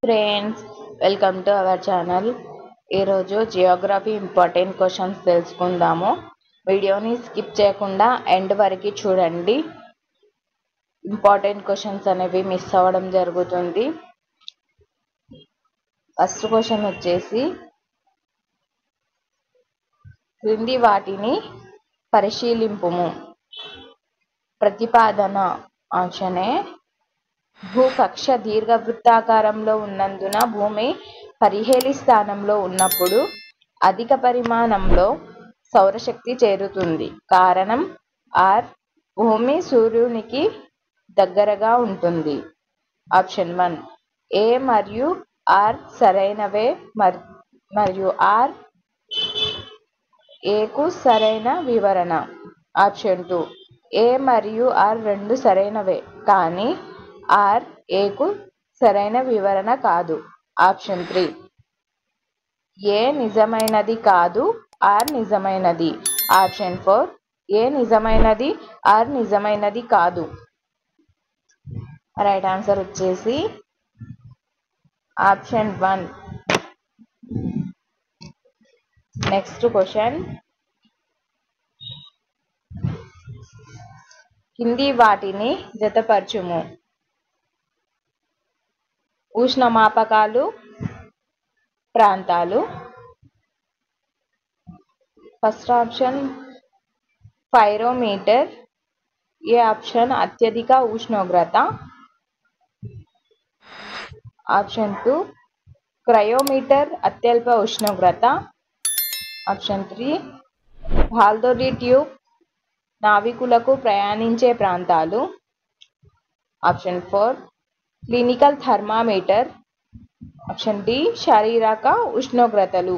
Friends, welcome to our channel. ఈరోజు Geography important questions తెలుసుకుందాము. వీడియోని స్కిప్ చేయకుండా ఎండ్ వరకు చూడండి. ఇంపార్టెంట్ క్వశ్చన్స్ అనేవి మిస్ అవ్వడం జరుగుతుంది. ఫస్ట్ క్వశ్చన్ వచ్చేసి, క్రింది వాటిని పరిశీలింపుము. ప్రతిపాదన ఆప్షన్ ఏ, భూకక్ష దీర్ఘవృత్తాకారంలో ఉన్నందున భూమి పరిహేళి స్థానంలో ఉన్నప్పుడు అధిక పరిమాణంలో సౌరశక్తి చేరుతుంది. కారణం ఆర్, భూమి సూర్యునికి దగ్గరగా ఉంటుంది. ఆప్షన్ 1, ఏ మరియు ఆర్ సరైనవే మరియు ఆర్ ఏకు సరైన వివరణ. ఆప్షన్ 2, ఏ మరియు ఆర్ రెండు సరైనవే కానీ ఆర్ ఏకు సరైన వివరణ కాదు. ఆప్షన్ 3, ఏ నిజమైనది కాదు, ఆర్ నిజమైనది. ఆప్షన్ 4, ఏ నిజమైనది, ఆర్ నిజమైనది కాదు. రైట్ ఆన్సర్ వచ్చేసి ఆప్షన్ 1. నెక్స్ట్ క్వశ్చన్, కింది వాటిని జతపరచుము. ఉష్ణమాపకాలు ప్రాంతాలు. First option pyrometer. A option అత్యధిక ఉష్ణోగ్రత. ఆప్షన్ 2, క్రయోమీటర్ అత్యల్ప ఉష్ణోగ్రత. ఆప్షన్ 3, బాల్దోరి ట్యూబ్ నావికులకు ప్రయాణించే ప్రాంతాలు. Option 4, clinical thermometer. Option D, శారీరక ఉష్ణోగ్రతలు.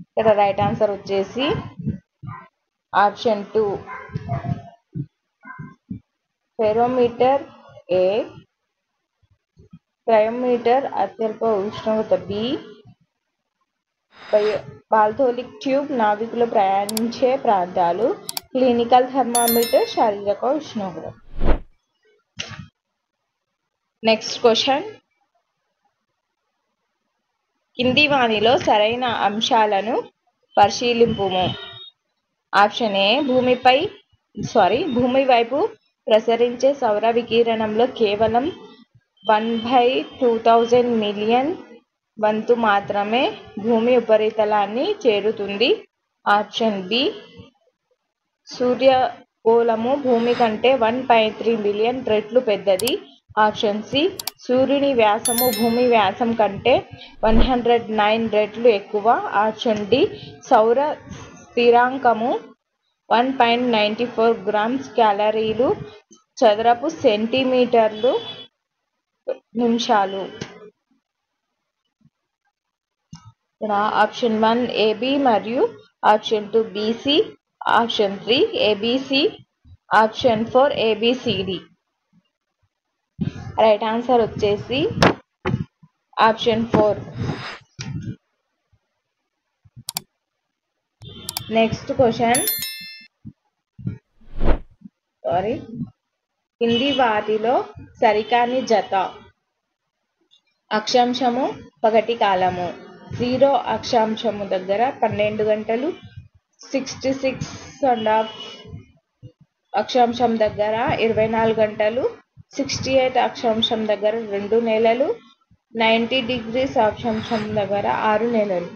ఇక్కడ రైట్ ఆన్సర్ వచ్చేసి ఆప్షన్ 2, ఫెరోమీటర్ ఏ, క్రయోమీటర్ అత్యల్ప ఉష్ణోగ్రత బి, బాల్దోలిక్ ట్యూబ్ నావికులు ప్రయాణించే ప్రాంతాలు, క్లినికల్ థర్మామీటర్ శారీరక ఉష్ణోగ్రత. నెక్స్ట్ క్వశ్చన్, కింది వానిలో సరైన అంశాలను పరిశీలింపుము. ఆప్షన్ ఏ, భూమి వైపు ప్రసరించే సౌర వికిరణంలో కేవలం 1/2000 మిలియన్ వంతు మాత్రమే భూమి ఉపరితలాన్ని చేరుతుంది. ఆప్షన్ బి, సూర్యగోళము భూమి కంటే 1.3 బిలియన్ రెట్లు పెద్దది. ఆప్షన్ సి, సూర్యుని వ్యాసము భూమి వ్యాసం కంటే 109 రెట్లు ఎక్కువ. ఆప్షన్ డి, సౌర స్థిరాంకము 1.94 గ్రామ్స్ క్యాలరీలు చదరపు సెంటీమీటర్లు నిమిషాలు. ఆప్షన్ 1 ఏబి మరియు option 2 BC, option 3 ABC, option 4 A B C D. Right answer వచ్చేసి ఆప్షన్ 4. నెక్స్ట్ క్వశ్చన్, కింది వాటిలో సరికాని జత. అక్షాంశము పగటి కాలము. 0 అక్షాంశము దగ్గర 12 గంటలు, 66.5 అక్షాంశం దగ్గర 24 గంటలు, 68 అక్షాంశం దగ్గర 2 నెలలు, 90 డిగ్రీస్ అక్షాంశం దగ్గర 6 నెలలు.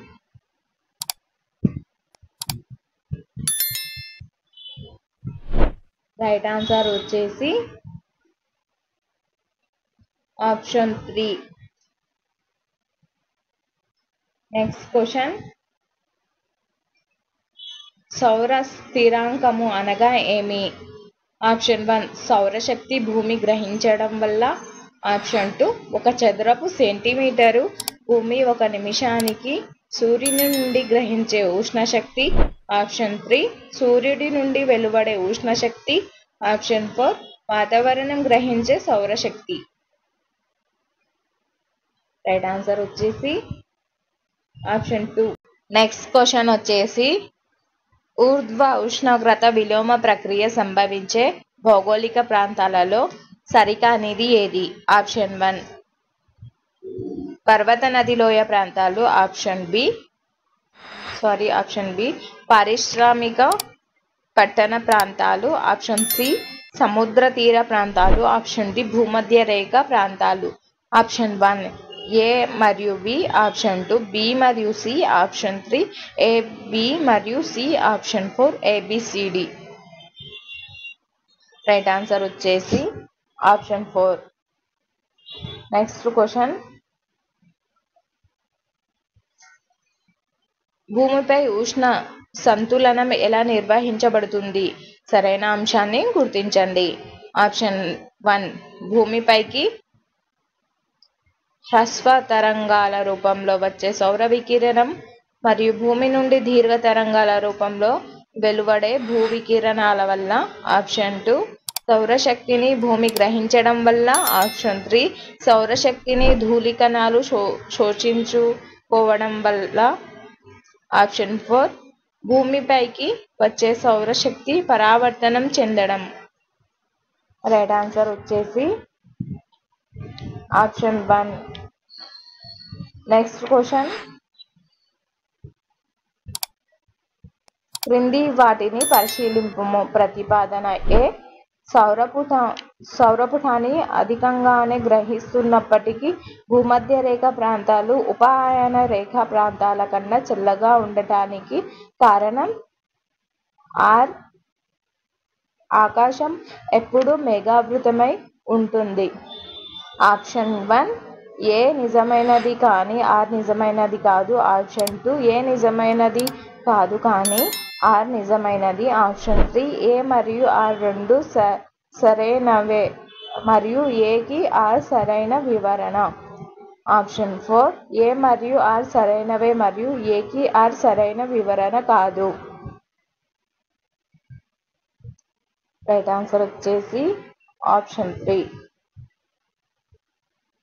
రైట్ ఆన్సర్ వచ్చేసి ఆప్షన్ 3. నెక్స్ట్ క్వశ్చన్, సౌర స్థిరాంకము అనగా ఏమి. ఆప్షన్ 1, సౌరశక్తి భూమి గ్రహించడం వల్ల. ఆప్షన్ 2, 1 చదరపు సెంటీమీటరు భూమి 1 నిమిషానికి సూర్యుని నుండి గ్రహించే ఉష్ణశక్తి. ఆప్షన్ 3, సూర్యుడి నుండి వెలువడే ఉష్ణశక్తి. ఆప్షన్ 4, వాతావరణం గ్రహించే సౌరశక్తి. రైట్ ఆన్సర్ వచ్చేసి ఆప్షన్ 2. నెక్స్ట్ క్వశ్చన్ వచ్చేసి, ఊర్ధ్వ ఉష్ణోగ్రత విలోమ ప్రక్రియ సంభవించే భౌగోళిక ప్రాంతాలలో సరికానిది ఏది? ఆప్షన్ 1 పర్వత నది లోయ ప్రాంతాలు, ఆప్షన్ బి పారిశ్రామిక పట్టణ ప్రాంతాలు, ఆప్షన్ సి సముద్ర తీర ప్రాంతాలు, ఆప్షన్ డి భూమధ్య రేఖ ప్రాంతాలు. ఆప్షన్ 1 ఏ మరియు బి, ఆప్షన్ 2 బి మరియు సి, ఆప్షన్ 3 ఏ బి మరియు C, option 4 A B C D. Right answer వచ్చేసి ఆప్షన్ 4. నెక్స్ట్ క్వశ్చన్, భూమిపై ఉష్ణ సంతులనం ఎలా నిర్వహించబడుతుంది? సరైన అంశాన్ని గుర్తించండి. ఆప్షన్ 1 భూమిపైకి హ్రస్వ తరంగాల రూపంలో వచ్చే సౌర వికిరణం మరియు భూమి నుండి దీర్ఘ తరంగాల రూపంలో వెలువడే భూ వికిరణాల వల్ల. ఆప్షన్ 2 సౌరశక్తిని భూమి గ్రహించడం వల్ల. ఆప్షన్ 3 సౌరశక్తిని ధూళికణాలు శోషించుకోవడం వల్ల. ఆప్షన్ 4 భూమిపైకి వచ్చే సౌరశక్తి పరావర్తనం చెందడం. రైట్ ఆన్సర్ వచ్చేసి ఆప్షన్ 1. నెక్స్ట్ క్వశ్చన్, క్రింది వాటిని పరిశీలింపుము. ప్రతిపాదన ఏ సౌరపుటాన్ని అధికంగానే గ్రహిస్తున్నప్పటికీ భూమధ్య రేఖ ప్రాంతాలు ఉపఆయన రేఖా ప్రాంతాల కన్నా చల్లగా ఉండటానికి కారణం ఆర్. ఆకాశం ఎప్పుడూ మేఘావృతమై ఉంటుంది. ఆప్షన్ 1 ఏ నిజమైనది కానీ ఆర్ నిజమైనది కాదు. ఆప్షన్ 2 ఏ నిజమైనది కాదు కానీ ఆర్ నిజమైనది. ఆప్షన్ 3 ఏ మరియు ఆర్ రెండు సరైనవే మరియు ఏకి ఆర్ సరైన వివరణ. ఆప్షన్ 4 ఏ మరియు ఆర్ సరైనవే మరియు ఏకి ఆర్ సరైన వివరణ కాదు. రైట్ ఆన్సర్ వచ్చేసి ఆప్షన్ 3.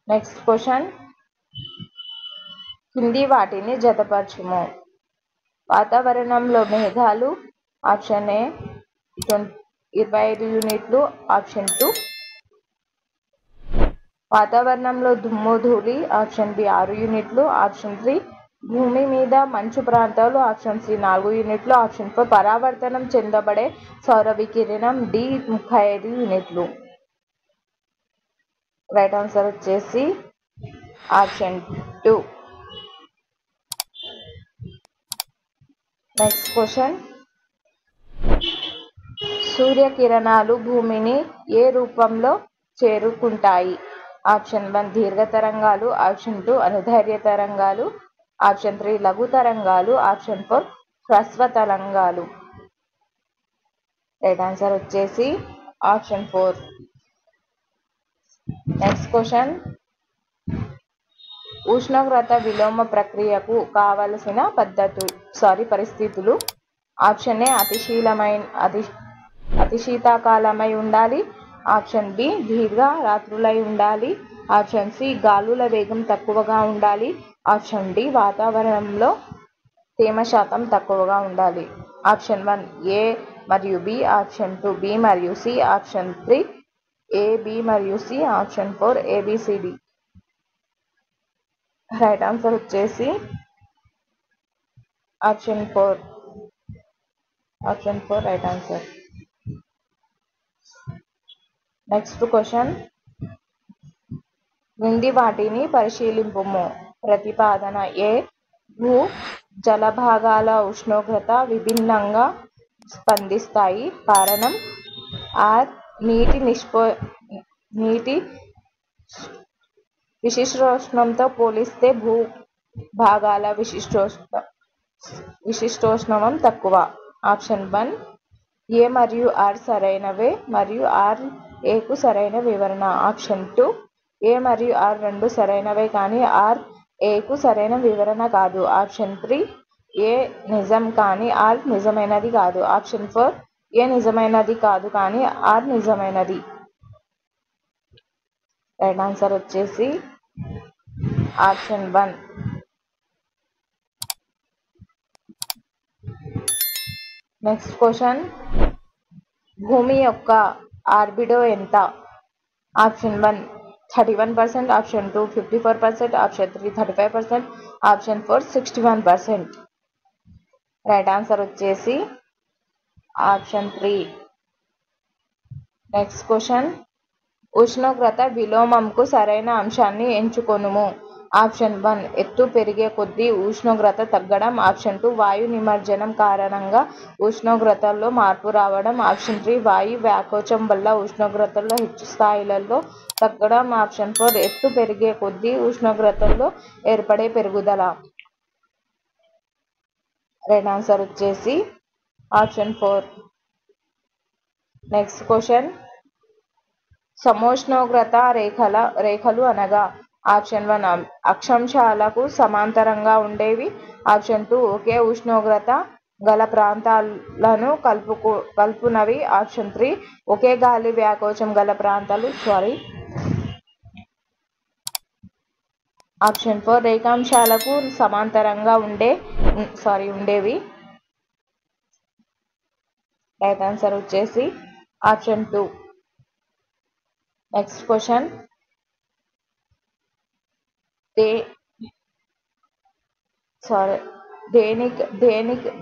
నెక్స్ట్ క్వశ్చన్, కింది వాటిని జతపరచుము. వాతావరణంలో మేఘాలు, ఆప్షన్ ఏ 25 యూనిట్లు. ఆప్షన్ 2 వాతావరణంలో దుమ్ము ధూళి, ఆప్షన్ బి 6 యూనిట్లు. ఆప్షన్ 3 భూమి మీద మంచు ప్రాంతాలు, ఆప్షన్ సి 4 యూనిట్లు. ఆప్షన్ 4 పరావర్తనం చెందబడే సౌర వికిరణం, డి 35 యూనిట్లు. రైట్ ఆన్సర్ వచ్చేసి ఆప్షన్ 2. నెక్స్ట్ క్వశ్చన్, సూర్యకిరణాలు భూమిని ఏ రూపంలో చేరుకుంటాయి? ఆప్షన్ 1 దీర్ఘ తరంగాలు. ఆప్షన్ 2 అనుదైర్ఘ్య తరంగాలు. ఆప్షన్ 3 లఘు తరంగాలు. ఆప్షన్ 4 హ్రస్వ తరంగాలు. రైట్ ఆన్సర్ వచ్చేసి ఆప్షన్ 4. నెక్స్ట్ క్వశ్చన్, ఉష్ణోగ్రత విలోమ ప్రక్రియకు కావలసిన పరిస్థితులు. ఆప్షన్ ఏ అతి శీతాకాలమై ఉండాలి. ఆప్షన్ బి దీర్ఘ రాత్రులై ఉండాలి. ఆప్షన్ సి గాలుల వేగం తక్కువగా ఉండాలి. ఆప్షన్ డి వాతావరణంలో తేమ శాతం తక్కువగా ఉండాలి. ఆప్షన్ 1 ఏ మరియు బి. ఆప్షన్ 2 బి మరియు సి. ఆప్షన్ 3 ఏ బి మరియు C. Option 4 A B C D. Right answer వచ్చేసి option 4. Option 4 right answer. Next question, క్రింది వాటిని పరిశీలింపుము. ప్రతిపాదన ఏ భూ జలభాగాల ఉష్ణోగ్రత విభిన్నంగా స్పందిస్తాయి. కారణం ఆర్ నీటి విశిష్టోష్ణంతో పోలిస్తే భూ భాగాల విశిష్టోష్ణం తక్కువ. ఆప్షన్ 1 ఏ మరియు ఆర్ సరైనవే మరియు ఆర్ ఏకు సరైన వివరణ. ఆప్షన్ 2 ఏ మరియు ఆర్ రెండు సరైనవే కానీ ఆర్ ఏకు సరైన వివరణ కాదు. ఆప్షన్ 3 ఏ నిజం కానీ ఆర్ నిజమైనది కాదు. ఆప్షన్ 4 ఏ నిజమైనది కాదు కానీ ఆర్ నిజమైనది. రైట్ ఆన్సర్ వచ్చేసి ఆప్షన్ 1. నెక్స్ట్ క్వశ్చన్, భూమి యొక్క ఆర్బిడో ఎంత? Option 1 31%, option 2 54%, option 3 35%, option 4 61%. Right answer వచ్చేసి ఆప్షన్ 3. నెక్స్ట్ క్వశ్చన్, ఉష్ణోగ్రత విలోమంకు సరైన అంశాన్ని ఎంచుకొనుము. ఆప్షన్ 1 ఎత్తు పెరిగే కొద్దీ ఉష్ణోగ్రత తగ్గడం, ఆప్షన్ 2 వాయు నిమజ్జనం కారణంగా ఉష్ణోగ్రతలో మార్పు రావడం, ఆప్షన్ 3 వాయు వ్యాకోచం వల్ల ఉష్ణోగ్రతలో హెచ్చు స్థాయిలలో తగ్గడం, ఆప్షన్ 4 ఎత్తు పెరిగే కొద్దీ ఉష్ణోగ్రతలో ఏర్పడే పెరుగుదల. రైట్ ఆన్సర్ వచ్చేసి ఆప్షన్ 4. నెక్స్ట్ క్వశ్చన్, సమోష్ణోగ్రత రేఖలు అనగా ఆప్షన్ 1 అక్షాంశాలకు సమాంతరంగా ఉండేవి, ఆప్షన్ 2 ఒకే ఉష్ణోగ్రత గల ప్రాంతాలను కలుపునవి, ఆప్షన్ 3 ఒకే గాలి వ్యాకోచం గల ప్రాంతాలు ఆప్షన్ 4 రేఖాంశాలకు సమాంతరంగా ఉండేవి. రైట్ ఆన్సర్ వచ్చేసి ఆప్షన్ 2. నెక్స్ట్ క్వశ్చన్,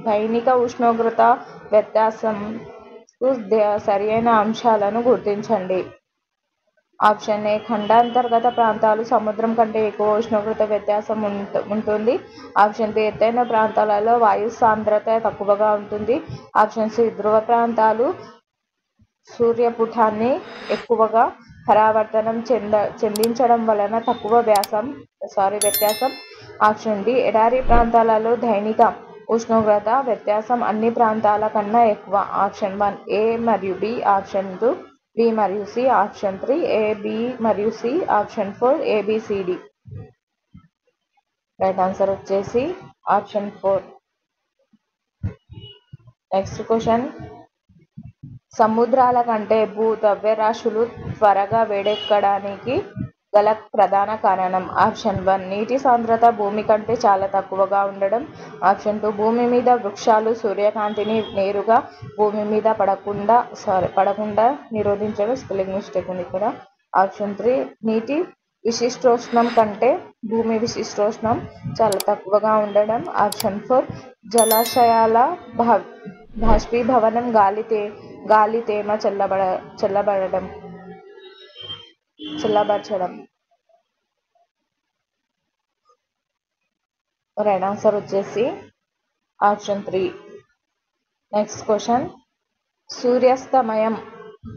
దైనిక ఉష్ణోగ్రత వ్యత్యాసం సరియైన అంశాలను గుర్తించండి. ఆప్షన్ ఏ ఖండాంతర్గత ప్రాంతాలు సముద్రం కంటే ఎక్కువ ఉష్ణోగ్రత వ్యత్యాసం ఉంటుంది, ఆప్షన్ బి ఎత్తైన ప్రాంతాలలో వాయు సాంద్రత తక్కువగా ఉంటుంది, ఆప్షన్ సి ధ్రువ ప్రాంతాలు సూర్యపుటాన్ని ఎక్కువగా పరావర్తనం చెందించడం వలన తక్కువ వ్యత్యాసం, ఆప్షన్ డి ఎడారి ప్రాంతాలలో దైనిక ఉష్ణోగ్రత వ్యత్యాసం అన్ని ప్రాంతాల కన్నా ఎక్కువ, ఆప్షన్ 1 ఏ మరియు బి, ఆప్షన్ 2 బి మరియు సి, ఆప్షన్ 3 ఏ బి మరియు C, option 4 A B C D. Right answer వచ్చేసి ఆప్షన్ 4. నెక్స్ట్ క్వశ్చన్, సముద్రాల కంటే భూ ద్రవ్యరాశులు త్వరగా వేడెక్కడానికి గల ప్రధాన కారణం. ఆప్షన్ 1 నీటి సాంద్రత భూమి కంటే చాలా తక్కువగా ఉండడం, ఆప్షన్ 2 భూమి మీద వృక్షాలు సూర్యకాంతిని నేరుగా భూమి మీద పడకుండా నిరోధించడం, స్పెల్లింగ్ మిస్టేక్ ఉంది ఇక్కడ, ఆప్షన్ 3 నీటి విశిష్టోష్ణం కంటే భూమి విశిష్టోష్ణం చాలా తక్కువగా ఉండడం, ఆప్షన్ 4 జలాశయాల బాష్పీభవనం గాలి తేమ చల్లబరచడం. రైట్ ఆన్సర్ వచ్చేసి ఆప్షన్ 3. నెక్స్ట్ క్వశ్చన్, సూర్యాస్తమయం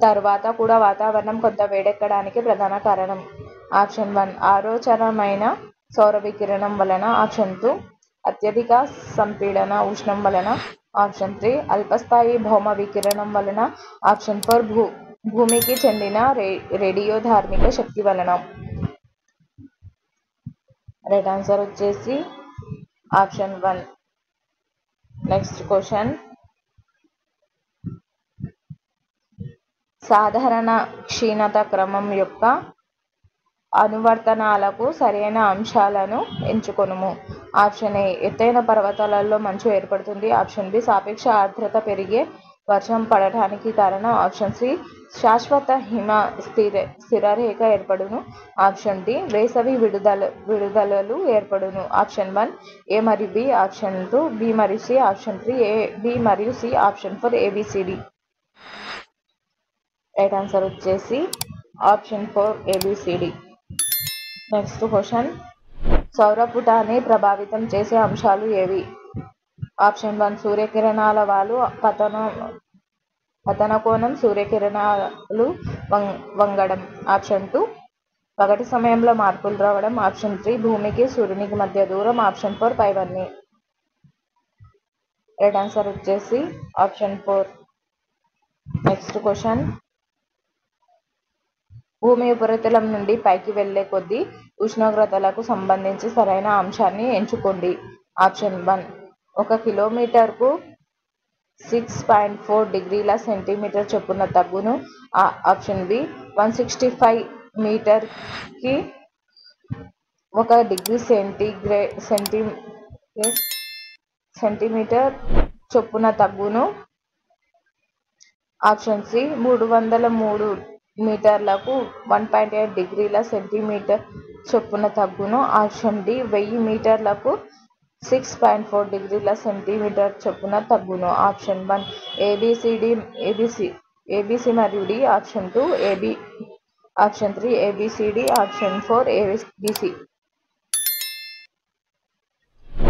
తర్వాత కూడా వాతావరణం కొంత వేడెక్కడానికి ప్రధాన కారణం. ఆప్షన్ 1 అగోచరమైన సౌర వికిరణం వలన, ఆప్షన్ 2 అత్యధిక సంపీడన ఉష్ణం వలన, ఆప్షన్ 3 అల్పస్థాయి భౌమ వికిరణం వలన, ఆప్షన్ 4 భూమికి చెందిన రేడియోధార్మిక శక్తి వలన. రైట్ ఆన్సర్ వచ్చేసి ఆప్షన్ 1. నెక్స్ట్ క్వశ్చన్, సాధారణ క్షీణత క్రమం యొక్క అనువర్తనాలకు సరైన అంశాలను ఎంచుకొనుము. ఆప్షన్ ఏ ఎత్తైన పర్వతాలలో మంచు ఏర్పడుతుంది, ఆప్షన్ బి సాపేక్ష ఆర్ద్రత పెరిగే వర్షం పడటానికి కారణం, ఆప్షన్ సి శాశ్వత హిమ స్థిరరేఖ ఏర్పడును, ఆప్షన్ డి వేసవి విడుదలలు ఏర్పడును, ఆప్షన్ 1 ఏ మరియు బి, ఆప్షన్ 2 బి మరియు సి, ఆప్షన్ 3 ఏ బి మరియు C, option 4 A B C D. Right answer వచ్చేసి ఆప్షన్ 4 ఏబిసిడి. నెక్స్ట్ క్వశ్చన్, సౌరపుటాన్ని ప్రభావితం చేసే అంశాలు ఏవి? ఆప్షన్ 1 సూర్యకిరణాల వాలు పతన కోణం, సూర్యకిరణాలు వంగడం, ఆప్షన్ 2 పగటి సమయంలో మార్పులు రావడం, ఆప్షన్ 3 భూమికి సూర్యునికి మధ్య దూరం, ఆప్షన్ 4 పైవన్నీ. రైట్ ఆన్సర్ వచ్చేసి ఆప్షన్ 4. నెక్స్ట్ క్వశ్చన్, భూమి ఉపరితలం నుండి పైకి వెళ్లే కొద్దీ ఉష్ణోగ్రతలకు సంబంధించి సరైన అంశాన్ని ఎంచుకోండి. ఆప్షన్ 1 1 కిలోమీటర్కు 6.4 డిగ్రీల సెంటీమీటర్ చొప్పున తగ్గును, ఆప్షన్ బి 165 మీటర్కి 1 డిగ్రీ సెంటీమీటర్ చొప్పున తగ్గును, ఆప్షన్ సి 303 మీటర్లకు 1.8 డిగ్రీల సెంటీమీటర్ చొప్పున తగ్గును. ఆప్షన్ డి 1000 మీటర్లకు 6.4 డిగ్రీల సెంటీమీటర్ చొప్పున తగ్గును. ఆప్షన్ 1 ఏబిసి మరియు D. Option 2 A B. Option 3 A B C D. Option 4 A B C.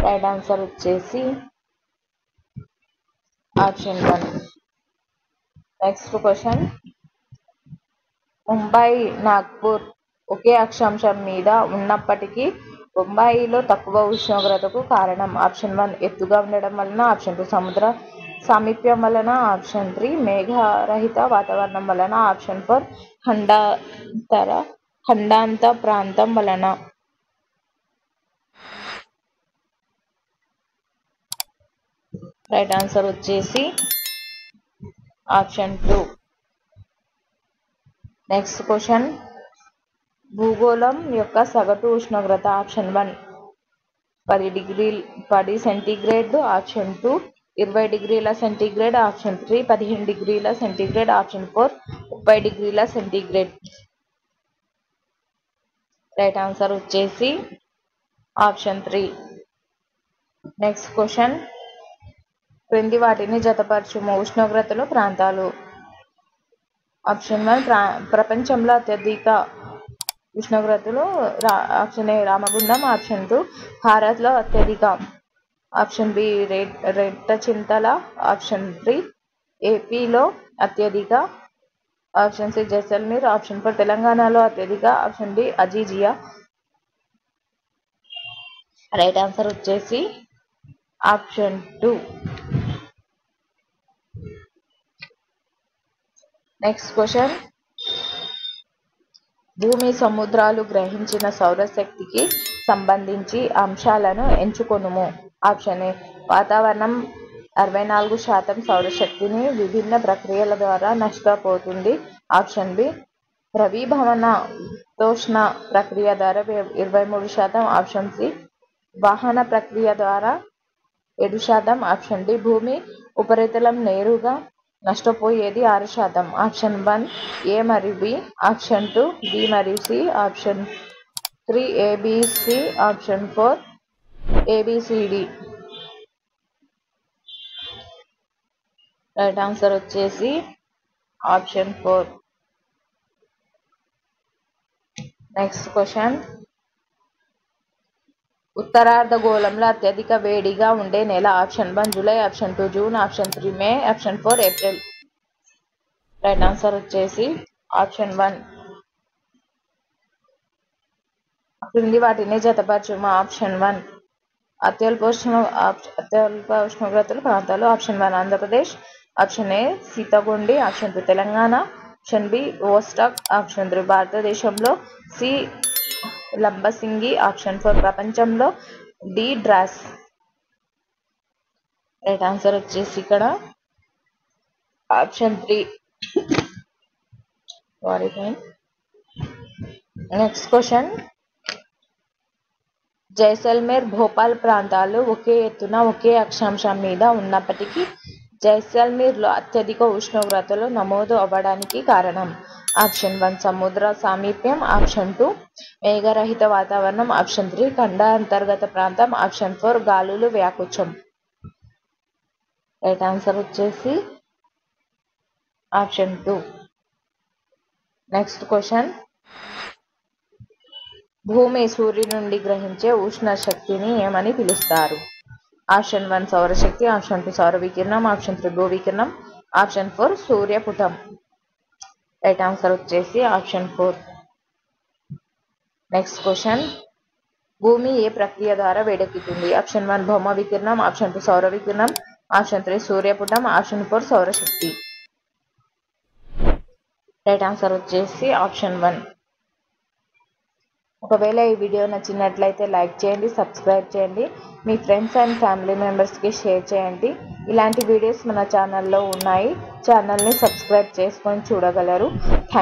Right answer వచ్చేసి option 1. Next question, Mumbai Nagpur ఒకే అక్షాంశం మీద ఉన్నప్పటికీ బొంబాయిలో తక్కువ ఉష్ణోగ్రతకు కారణం. ఆప్షన్ 1 ఎత్తుగా ఉండడం వలన. ఆప్షన్ 2 సముద్ర సామీప్యం వలన. ఆప్షన్ 3 మేఘరహిత వాతావరణం వలన. ఆప్షన్ 4 ఖండాంత ప్రాంతం వలన. రైట్ ఆన్సర్ వచ్చేసి ఆప్షన్ 2. నెక్స్ట్ క్వశ్చన్, భూగోళం యొక్క సగటు ఉష్ణోగ్రత. Option 1 10 centigrade. ఆప్షన్ 2 20 డిగ్రీల సెంటీగ్రేడ్. ఆప్షన్ 3 15 డిగ్రీల సెంటీగ్రేడ్. ఆప్షన్ 4 30 డిగ్రీల సెంటీగ్రేడ్. రైట్ ఆన్సర్ వచ్చేసి ఆప్షన్ 3. నెక్స్ట్ క్వశ్చన్, క్రింది వాటిని జతపరచుము. ఉష్ణోగ్రతలు ప్రాంతాలు. ఆప్షన్ 1 ప్రపంచంలో అత్యధిక ఉష్ణోగ్రతలు. Option A Ramagundam. ఆప్షన్ 2 భారత్లో అత్యధిక. Option B రెట్టచింతల. ఆప్షన్ 3 ఏపీలో అత్యధిక. Option C Jaisalmer. ఆప్షన్ 4 తెలంగాణలో అత్యధిక. Option D Aziziya. Right answer వచ్చేసి ఆప్షన్ 2. నెక్స్ట్ క్వశ్చన్, భూమి సముద్రాలు గ్రహించిన సౌరశక్తికి సంబంధించి అంశాలను ఎంచుకొనుము. ఆప్షన్ ఏ వాతావరణం 64% సౌరశక్తిని విభిన్న ప్రక్రియల ద్వారా నష్టపోతుంది. ఆప్షన్ బి ద్రవీభవన ఉష్ణ ప్రక్రియ ద్వారా 23%. ఆప్షన్ సి వాహన ప్రక్రియ ద్వారా 7%. ఆప్షన్ డి భూమి ఉపరితలం నేరుగా నష్టపోయేది 6%. ఆప్షన్ 1 ఏ మరియు బి. ఆప్షన్ 2 బి మరియు C. Option 3 ABC. Option 4 A B C D. Right answer వచ్చేసి ఆప్షన్ 4. నెక్స్ట్ క్వశ్చన్, ఉత్తరార్ధగోళంలో అత్యధిక వేడిగా ఉండే నెల. Option 1 July. Option 2 June. Option 3 మే. Option 4 April. రైట్ ఆన్సర్ వచ్చేసి ఆప్షన్ 1. క్రింది వాటిని జతపరచుము. ఆప్షన్ 1 అత్యల్ప ఉష్ణోగ్రతల ప్రాంతాలు. Option 1 Andhra Pradesh. Option A సీతగొండి. Option 2 Telangana. Option B Vostok. Option 3 భారతదేశంలో. సి లంబసింగి. ఆప్షన్ 4 ప్రపంచంలో. D dross. రైట్ ఆన్సర్ వచ్చేసి ఇక్కడ option 3. Next question, Jaisalmer Bhopal ప్రాంతాలు ఒకే ఎత్తున ఒకే అక్షాంశం మీద ఉన్నప్పటికీ జైసల్మేర్లో అత్యధిక ఉష్ణోగ్రతలు నమోదు అవ్వడానికి కారణం. ఆప్షన్ 1 సముద్ర సామీప్యం. ఆప్షన్ 2 మేఘరహిత వాతావరణం. ఆప్షన్ 3 ఖండాంతర్గత ప్రాంతం. ఆప్షన్ 4 గాలులు వ్యాకుచం. రైట్ ఆన్సర్ వచ్చేసి ఆప్షన్ 2. నెక్స్ట్ క్వశ్చన్, భూమి సూర్యుడి నుండి గ్రహించే ఉష్ణ శక్తిని ఏమని పిలుస్తారు. ఆప్షన్ 1 సౌరశక్తి. ఆప్షన్ 2 సౌర వికిరణం. ఆప్షన్ 3 భూవికిరణం. ఆప్షన్ 4 సూర్యపుటం. రైట్ ఆన్సర్ వచ్చేసి ఆప్షన్ 4. నెక్స్ట్ క్వశ్చన్, భూమి ఏ ప్రక్రియ ద్వారా వేడెక్కుతుంది. ఆప్షన్ 1 భౌమ వికిరణం. ఆప్షన్ 2 సౌర వికిరణం. ఆప్షన్ 3 సూర్యపుటం. ఆప్షన్ 4 సౌరశక్తి. రైట్ ఆన్సర్ వచ్చేసి ఆప్షన్ 1. ఒకవేళ ఈ వీడియో నచ్చినట్లయితే లైక్ చేయండి, సబ్స్క్రైబ్ చేయండి, మీ ఫ్రెండ్స్ అండ్ ఫ్యామిలీ మెంబర్స్కి షేర్ చేయండి. ఇలాంటి వీడియోస్ మన ఛానల్లో ఉన్నాయి. ఛానల్ని సబ్స్క్రైబ్ చేసుకొని చూడగలరు. థ్యాంక్